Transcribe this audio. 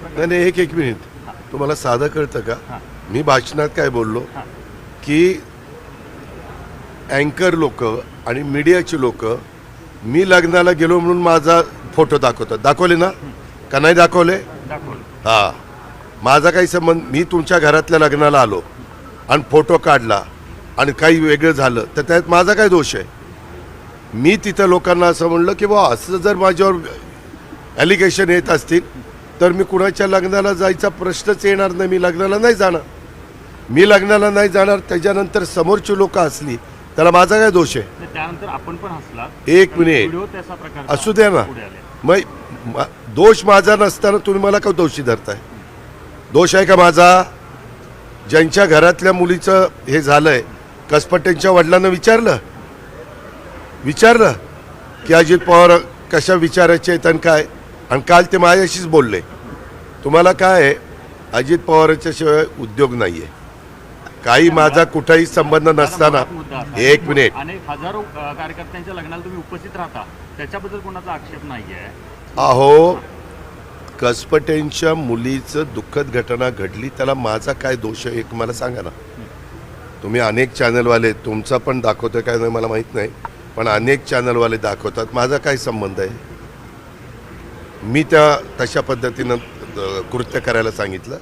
प्रकार नाही एक मिनिट तुम्हाला साधं कळतं का? मी भाषणात काय बोललो की अँकर लोक आणि मीडियाची लोक मी लग्नाला गेलो म्हणून माझा फोटो दाखवतात. दाखवले ना का नाही दाखवले? हा, माझा काही संबंध. मी तुमच्या घरातल्या लग्नाला आलो आणि फोटो काढला आणि काही वेगळं झालं तर त्यात माझा काय दोष आहे? मी तिथं लोकांना असं म्हणलं की बा असं जर माझ्यावर ॲलिगेशन येत असतील तर मी कुणाच्या लग्नाला जायचा प्रश्नच येणार नाही. मी लग्नाला नाही जाणार. मी लग्नाला नाही जाणार. त्याच्यानंतर समोरची लोक असली त्याला माझा काय दोष आहे? त्यानंतर आपण पण हसला. एक मिनिट असू द्या ना. मग दोष माझा नसताना तुम्ही मला का दोषी धरताय? दोष आहे का माझा? ज्यांच्या घरातल्या मुलीचं हे झालंय कसपटेंच्या वडिलांना विचारलं की अजित पवार कशा विचारायचे आहेत आणि काय, आणि काल ते माझ्याशीच बोलले. तुम्हाला काय आहे, अजित पवारांच्या शिवाय उद्योग नाहीये. काही माझा कुठलाही संबंध नसताना. एक मिनिट. अनेक हजारो कार्यकर्त्यांच्या लग्नाला तुम्ही उपस्थित राहता, त्याच्याबद्दल कोणाचा आक्षेप नाहीये. अहो, कसपटेंच्या मुलीचं दुःखद घटना घडली, त्याला माझा काय दोष आहे एक मला सांगा ना. तुम्ही अनेक चॅनलवाले, तुमचा पण दाखवतोय काय नाही मला माहीत नाही, पण अनेक चॅनलवाले दाखवतात. माझा काय संबंध आहे? मी त्या तशा पद्धतीनं कृत्य करायला सांगितलं.